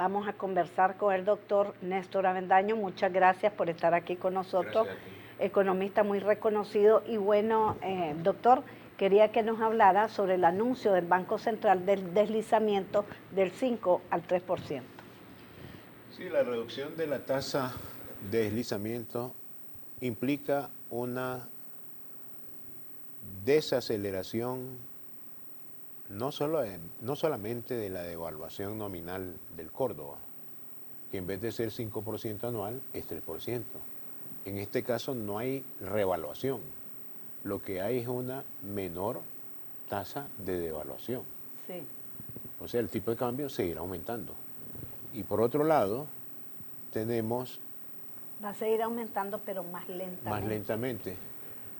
Vamos a conversar con el doctor Néstor Avendaño. Muchas gracias por estar aquí con nosotros. Economista muy reconocido. Y bueno, doctor, quería que nos hablara sobre el anuncio del Banco Central del deslizamiento del 5 al 3%. Sí, la reducción de la tasa de deslizamiento implica una desaceleración no solamente de la devaluación nominal del Córdoba, que en vez de ser 5% anual es 3%. En este caso no hay revaluación, lo que hay es una menor tasa de devaluación. Sí. O sea, el tipo de cambio seguirá aumentando. Y por otro lado, tenemos... Va a seguir aumentando, pero más lentamente. Más lentamente.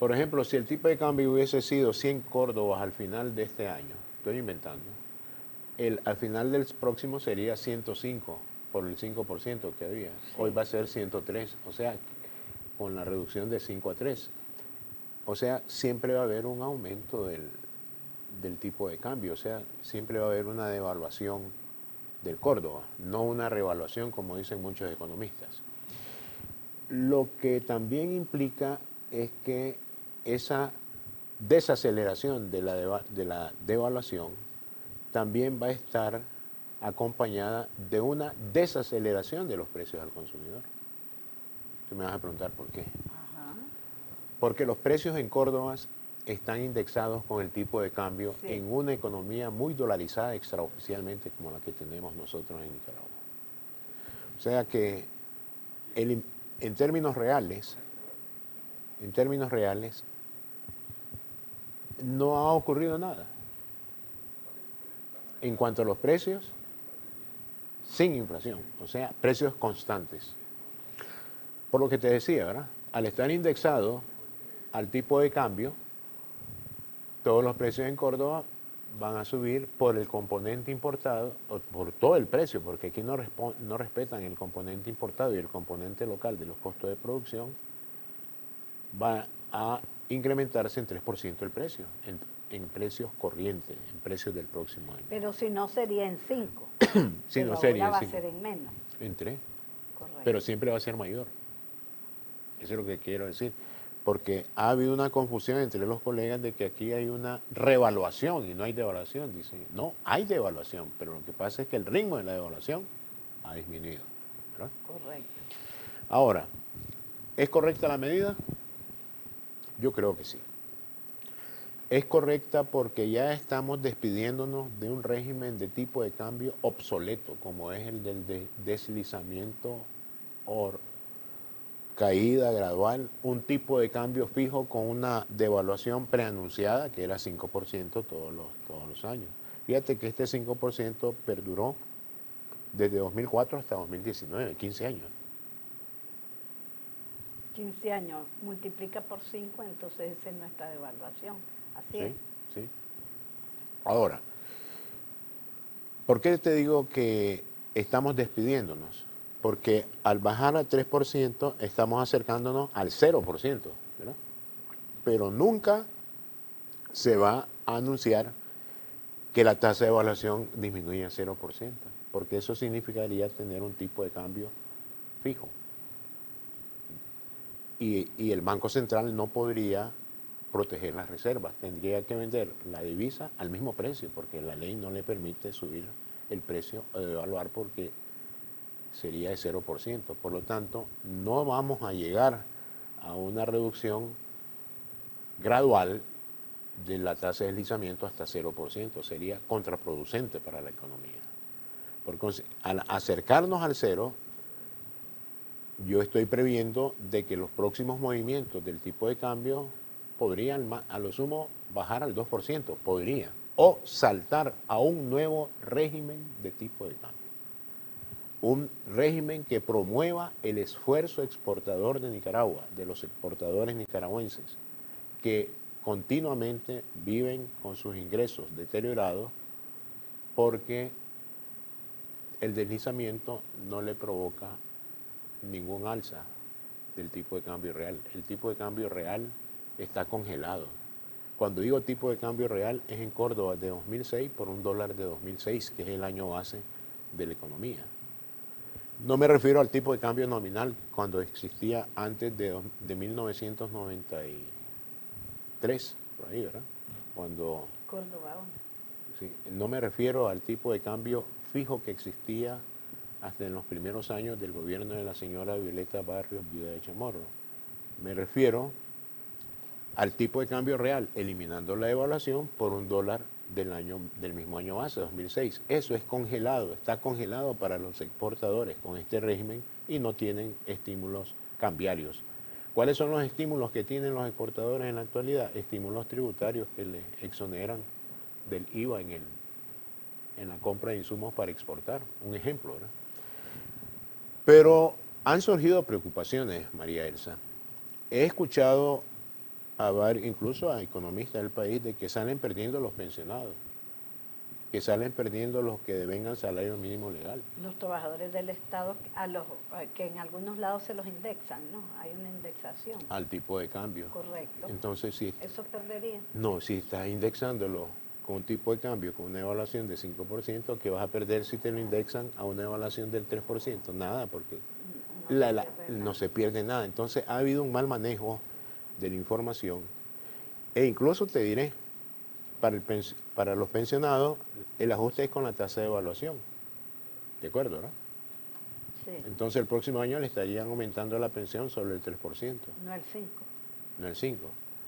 Por ejemplo, si el tipo de cambio hubiese sido 100 córdobas al final de este año, estoy inventando, al final del próximo sería 105 por el 5% que había. Sí. Hoy va a ser 103, o sea, con la reducción de 5 a 3. O sea, siempre va a haber un aumento del tipo de cambio, o sea, siempre va a haber una devaluación del Córdoba, no una revaluación como dicen muchos economistas. Lo que también implica es que esa desaceleración de la devaluación también va a estar acompañada de una desaceleración de los precios al consumidor. Tú me vas a preguntar por qué. Ajá. Porque los precios en Córdoba están indexados con el tipo de cambio sí. En una economía muy dolarizada extraoficialmente como la que tenemos nosotros en Nicaragua. O sea que en términos reales, no ha ocurrido nada. En cuanto a los precios, sin inflación, o sea, precios constantes. Por lo que te decía, ¿verdad? Al estar indexado al tipo de cambio, todos los precios en Córdoba van a subir por el componente importado, o por todo el precio, porque aquí no respetan el componente importado y el componente local de los costos de producción, va a incrementarse en 3% el precio, en precios corrientes, en precios del próximo año. Pero si no sería en 5. Si no sería ahora en 5. Va a ser en menos. En 3. Correcto. Pero siempre va a ser mayor. Eso es lo que quiero decir. Porque ha habido una confusión entre los colegas de que aquí hay una revaluación y no hay devaluación. Dicen, no, hay devaluación, pero lo que pasa es que el ritmo de la devaluación ha disminuido, ¿verdad? Correcto. Ahora, ¿es correcta la medida? Yo creo que sí. Es correcta porque ya estamos despidiéndonos de un régimen de tipo de cambio obsoleto, como es el del deslizamiento o caída gradual, un tipo de cambio fijo con una devaluación preanunciada que era 5% todos los años. Fíjate que este 5% perduró desde 2004 hasta 2019, 15 años. 15 años, multiplica por 5, entonces esa es nuestra devaluación. Así es. Sí. Ahora, ¿por qué te digo que estamos despidiéndonos? Porque al bajar al 3% estamos acercándonos al 0%, ¿verdad? Pero nunca se va a anunciar que la tasa de evaluación disminuye a 0%, porque eso significaría tener un tipo de cambio fijo. Y el Banco Central no podría proteger las reservas, tendría que vender la divisa al mismo precio, porque la ley no le permite subir el precio o devaluar porque sería de 0%. Por lo tanto, no vamos a llegar a una reducción gradual de la tasa de deslizamiento hasta 0%. Sería contraproducente para la economía. Porque al acercarnos al cero, yo estoy previendo de que los próximos movimientos del tipo de cambio podrían a lo sumo bajar al 2%, podría, o saltar a un nuevo régimen de tipo de cambio. Un régimen que promueva el esfuerzo exportador de Nicaragua, de los exportadores nicaragüenses, que continuamente viven con sus ingresos deteriorados porque el deslizamiento no le provoca ningún alza del tipo de cambio real. El tipo de cambio real está congelado. Cuando digo tipo de cambio real es en Córdoba de 2006 por $1 de 2006, que es el año base de la economía. No me refiero al tipo de cambio nominal cuando existía antes de 1993, por ahí, ¿verdad? Cuando, Córdoba. sí, no me refiero al tipo de cambio fijo que existía hasta en los primeros años del gobierno de la señora Violeta Barrios, viuda de Chamorro. Me refiero al tipo de cambio real, eliminando la devaluación por $1 del mismo año base, 2006. Eso es congelado, está congelado para los exportadores con este régimen y no tienen estímulos cambiarios. ¿Cuáles son los estímulos que tienen los exportadores en la actualidad? Estímulos tributarios que les exoneran del IVA en la compra de insumos para exportar. Un ejemplo, ¿verdad? Pero han surgido preocupaciones, María Elsa. He escuchado incluso a economistas del país de que salen perdiendo los pensionados, que salen perdiendo los que devengan salario mínimo legal. Los trabajadores del Estado, que en algunos lados se los indexan, ¿no? Hay una indexación. Al tipo de cambio. Correcto. Entonces, si ¿Eso perdería? no, si estás indexándolo con un tipo de cambio, con una evaluación de 5%, ¿qué vas a perder si te lo indexan a una evaluación del 3%? Nada, porque no se pierde nada. Entonces, ha habido un mal manejo de la información. E incluso te diré, para los pensionados, el ajuste es con la tasa de evaluación. ¿De acuerdo, no? Sí. Entonces el próximo año le estarían aumentando la pensión sobre el 3%. No el 5%. No el 5%.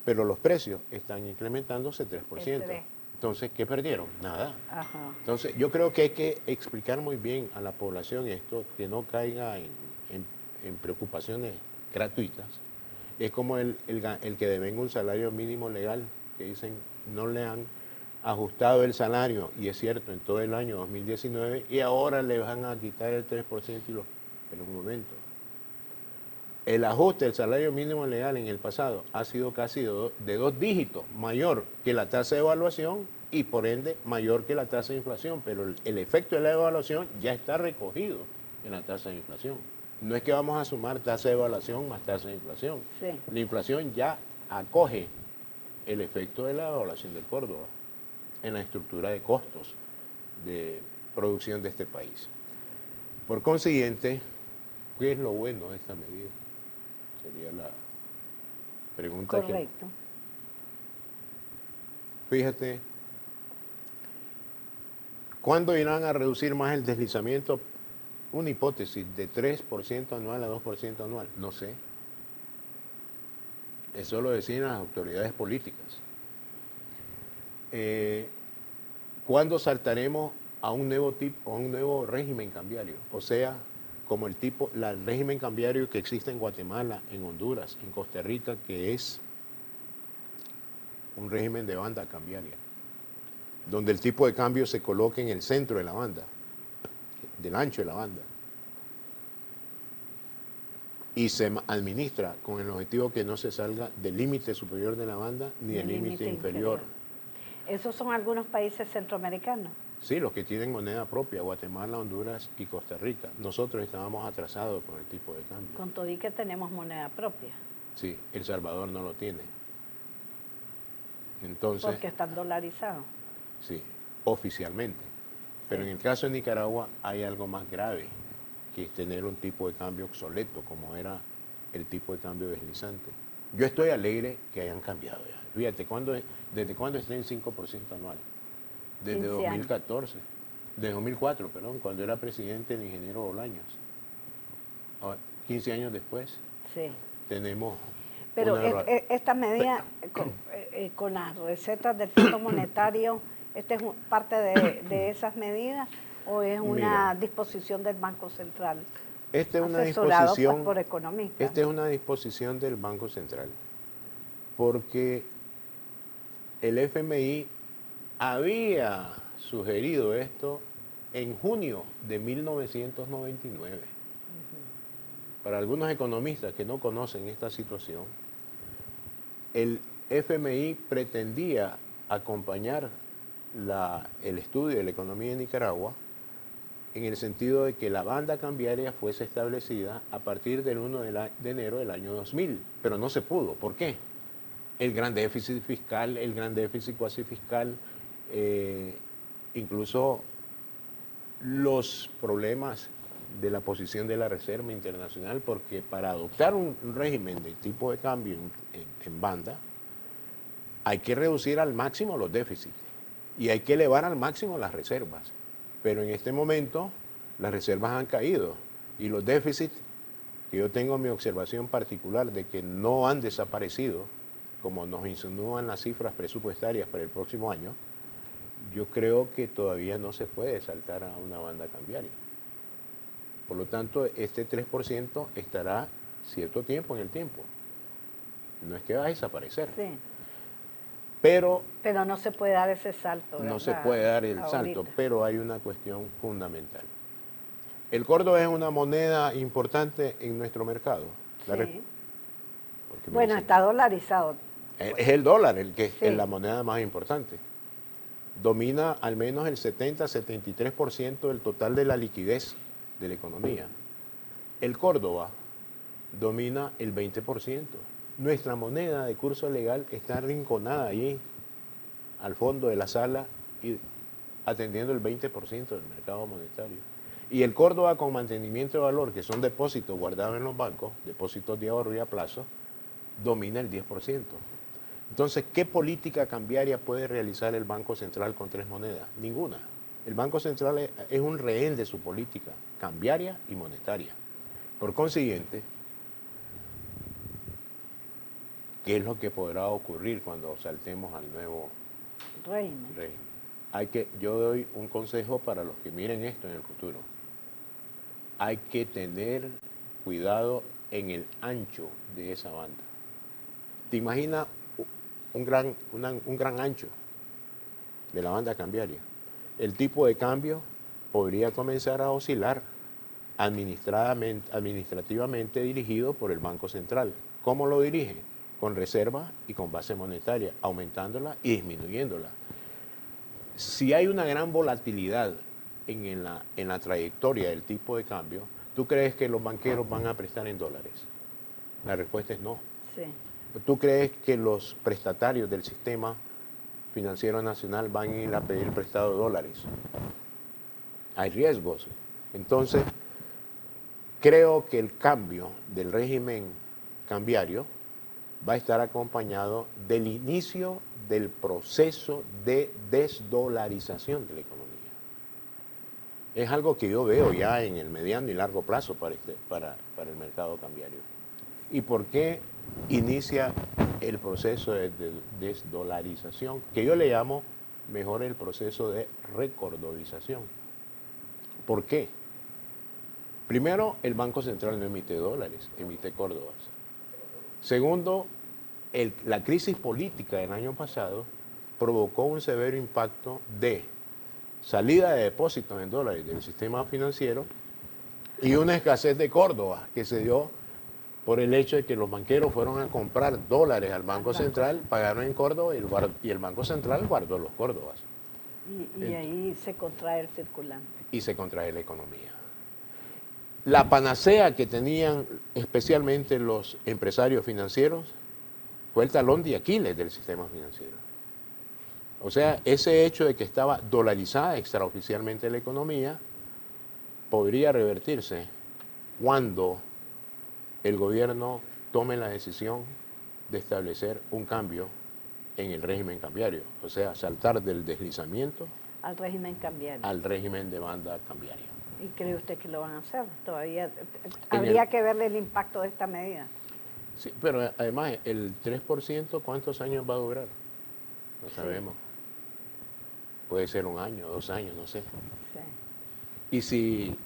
Pero los precios están incrementándose 3%. El 3%. Entonces, ¿qué perdieron? Nada. Ajá. Entonces, yo creo que hay que explicar muy bien a la población esto, que no caiga en preocupaciones gratuitas. Es como el que devenga un salario mínimo legal, que dicen no le han ajustado el salario, y es cierto, en todo el año 2019, y ahora le van a quitar el 3% en un momento. El ajuste del salario mínimo legal en el pasado ha sido casi de 2 dígitos, mayor que la tasa de evaluación y por ende mayor que la tasa de inflación, pero el efecto de la evaluación ya está recogido en la tasa de inflación. No es que vamos a sumar tasa de evaluación más tasa de inflación. Sí. La inflación ya acoge el efecto de la evaluación del Córdoba en la estructura de costos de producción de este país. Por consiguiente, ¿qué es lo bueno de esta medida? Sería la pregunta. Correcto. Fíjate, ¿cuándo irán a reducir más el deslizamiento? Una hipótesis de 3% anual a 2% anual. No sé. Eso lo decían las autoridades políticas. ¿Cuándo saltaremos a un nuevo régimen cambiario? O sea, como el régimen cambiario que existe en Guatemala, en Honduras, en Costa Rica, que es un régimen de banda cambiaria, donde el tipo de cambio se coloca en el centro de la banda, del ancho de la banda, y se administra con el objetivo que no se salga del límite superior de la banda ni del límite inferior. ¿Esos son algunos países centroamericanos? Sí, los que tienen moneda propia, Guatemala, Honduras y Costa Rica. Nosotros estábamos atrasados con el tipo de cambio. Con todo y que tenemos moneda propia. Sí, El Salvador no lo tiene. Entonces, porque están dolarizados. Sí, oficialmente. Pero en el caso de Nicaragua hay algo más grave, que es tener un tipo de cambio obsoleto, como era el tipo de cambio deslizante. Yo estoy alegre que hayan cambiado ya. Fíjate, ¿desde cuándo está en 5% anual? Desde 2014, desde 2004, perdón, cuando era presidente el ingeniero Bolaños. 15 años después, sí, tenemos... Pero esta medida, con las recetas del Fondo Monetario, ¿esta es parte de esas medidas o es una disposición del Banco Central? Esta es una disposición por economistas. Esta es una disposición del Banco Central, porque el FMI había sugerido esto en junio de 1999. Para algunos economistas que no conocen esta situación, el FMI pretendía acompañar el estudio de la economía de Nicaragua en el sentido de que la banda cambiaria fuese establecida a partir del 1 de enero del año 2000, pero no se pudo. ¿Por qué? El gran déficit fiscal, el gran déficit cuasi fiscal, incluso los problemas de la posición de la Reserva Internacional, porque para adoptar un régimen de tipo de cambio en banda, hay que reducir al máximo los déficits y hay que elevar al máximo las reservas. Pero en este momento las reservas han caído y los déficits, que yo tengo mi observación particular de que no han desaparecido, como nos insinúan las cifras presupuestarias para el próximo año, yo creo que todavía no se puede saltar a una banda cambiaria. Por lo tanto, este 3% estará cierto tiempo en el tiempo. No es que va a desaparecer. Sí. Pero no se puede dar ese salto, ¿verdad? no se puede dar el salto, pero hay una cuestión fundamental. El córdoba es una moneda importante en nuestro mercado. Sí. Bueno, está dolarizado. Es el dólar el que es la moneda más importante. Domina al menos el 70-73% del total de la liquidez de la economía. El córdoba domina el 20%. Nuestra moneda de curso legal está arrinconada allí, al fondo de la sala, y atendiendo el 20% del mercado monetario. Y el córdoba con mantenimiento de valor, que son depósitos guardados en los bancos, depósitos de ahorro y a plazo, domina el 10%. Entonces, ¿qué política cambiaria puede realizar el Banco Central con tres monedas? Ninguna. El Banco Central es un rehén de su política cambiaria y monetaria. Por consiguiente, ¿qué es lo que podrá ocurrir cuando saltemos al nuevo régimen? Yo doy un consejo para los que miren esto en el futuro. Hay que tener cuidado en el ancho de esa banda. ¿Te imaginas un gran ancho de la banda cambiaria? El tipo de cambio podría comenzar a oscilar administrativamente dirigido por el Banco Central. ¿Cómo lo dirige? Con reserva y con base monetaria, aumentándola y disminuyéndola. Si hay una gran volatilidad en la trayectoria del tipo de cambio, ¿tú crees que los banqueros van a prestar en dólares? La respuesta es no. Sí. ¿Tú crees que los prestatarios del sistema financiero nacional van a ir a pedir prestado dólares? Hay riesgos. Entonces, creo que el cambio del régimen cambiario va a estar acompañado del inicio del proceso de desdolarización de la economía. Es algo que yo veo ya en el mediano y largo plazo para el mercado cambiario. ¿Y por qué inicia el proceso de desdolarización? Que yo le llamo mejor el proceso de recordovización. ¿Por qué? Primero, el Banco Central no emite dólares, emite córdobas. Segundo, la crisis política del año pasado provocó un severo impacto de salida de depósitos en dólares del sistema financiero y una escasez de córdobas que se dio por el hecho de que los banqueros fueron a comprar dólares al Banco Central, pagaron en córdoba y el Banco Central guardó los córdobas. Y ahí se contrae el circulante. Y se contrae la economía. La panacea que tenían especialmente los empresarios financieros fue el talón de Aquiles del sistema financiero. O sea, ese hecho de que estaba dolarizada extraoficialmente la economía podría revertirse cuando el gobierno tome la decisión de establecer un cambio en el régimen cambiario, o sea, saltar del deslizamiento al régimen cambiario, al régimen de banda cambiaria. ¿Y cree usted que lo van a hacer? Todavía habría que verle el impacto de esta medida. Sí, pero además el 3%, ¿cuántos años va a durar? No sabemos. Puede ser 1 año, 2 años, no sé. Sí. Y si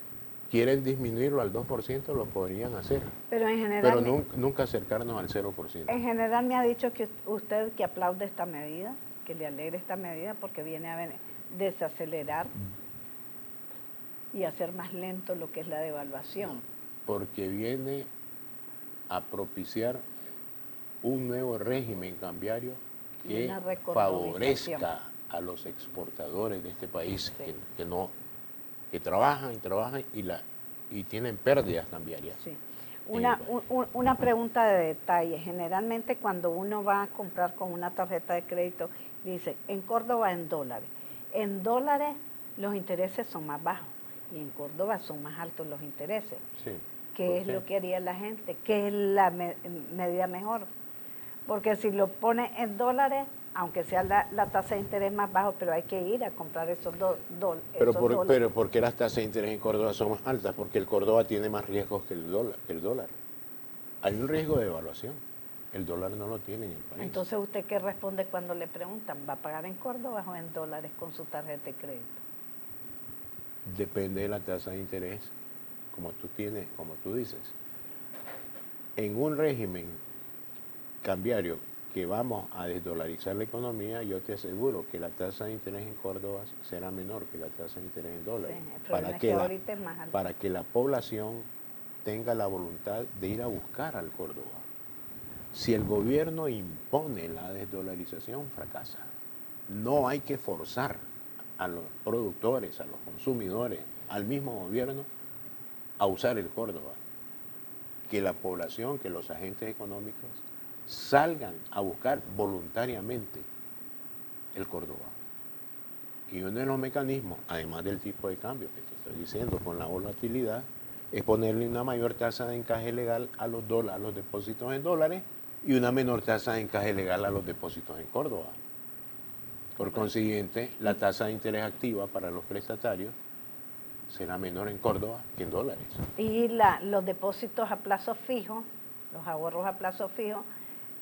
quieren disminuirlo al 2%, lo podrían hacer. Pero en general... Pero nunca acercarnos al 0%. En general me ha dicho que usted que aplaude esta medida, que le alegra esta medida porque viene a desacelerar y hacer más lento lo que es la devaluación. Porque viene a propiciar un nuevo régimen cambiario que favorezca a los exportadores de este país, sí, que trabajan y tienen pérdidas cambiarias. Sí. Una pregunta de detalle. Generalmente cuando uno va a comprar con una tarjeta de crédito, dice en Córdoba en dólares. En dólares los intereses son más bajos. y en Córdoba son más altos los intereses. Sí. ¿Qué es lo que haría la gente? ¿Qué es la medida mejor? Porque si lo pone en dólares, aunque sea la tasa de interés más bajo, pero hay que ir a comprar esos dólares. Pero ¿por qué las tasas de interés en Córdoba son más altas? Porque el Córdoba tiene más riesgos que el dólar. Hay un riesgo de devaluación. El dólar no lo tiene en el país. Entonces, ¿usted qué responde cuando le preguntan? ¿Va a pagar en Córdoba o en dólares con su tarjeta de crédito? Depende de la tasa de interés, como tú dices. En un régimen cambiario que vamos a desdolarizar la economía, yo te aseguro que la tasa de interés en Córdoba será menor que la tasa de interés en dólares. Sí, el problema es que ahorita es más alto. Para que la población tenga la voluntad de ir a buscar al Córdoba. Si el gobierno impone la desdolarización, fracasa. No hay que forzar a los productores, a los consumidores, al mismo gobierno a usar el Córdoba. Que la población, que los agentes económicos salgan a buscar voluntariamente el Córdoba. Y uno de los mecanismos, además del tipo de cambio que te estoy diciendo, con la volatilidad, es ponerle una mayor tasa de encaje legal a los depósitos en dólares y una menor tasa de encaje legal a los depósitos en Córdoba. Por consiguiente, la tasa de interés activa para los prestatarios será menor en Córdoba que en dólares. Y los depósitos a plazo fijo, los ahorros a plazo fijo,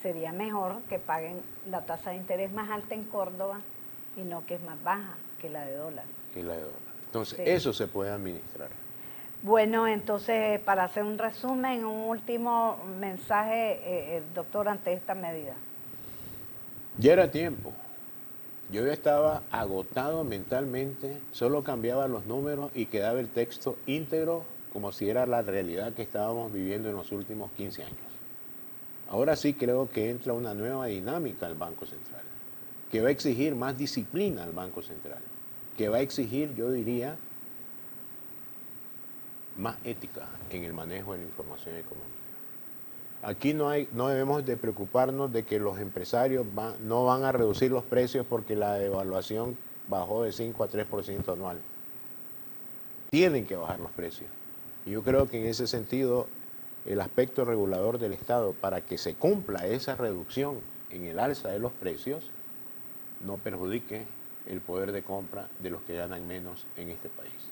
sería mejor que paguen la tasa de interés más alta en Córdoba y no que es más baja que la de dólar. Entonces, sí, eso se puede administrar. Bueno, entonces, para hacer un resumen, un último mensaje, doctor, ante esta medida. Ya era tiempo. Yo ya estaba agotado mentalmente, solo cambiaba los números y quedaba el texto íntegro como si era la realidad que estábamos viviendo en los últimos 15 años. Ahora sí creo que entra una nueva dinámica al Banco Central, que va a exigir más disciplina al Banco Central, que va a exigir, yo diría, más ética en el manejo de la información económica. Aquí no debemos de preocuparnos de que los empresarios no van a reducir los precios porque la devaluación bajó de 5 a 3% anual. Tienen que bajar los precios. Y yo creo que en ese sentido el aspecto regulador del Estado para que se cumpla esa reducción en el alza de los precios no perjudique el poder de compra de los que ganan menos en este país.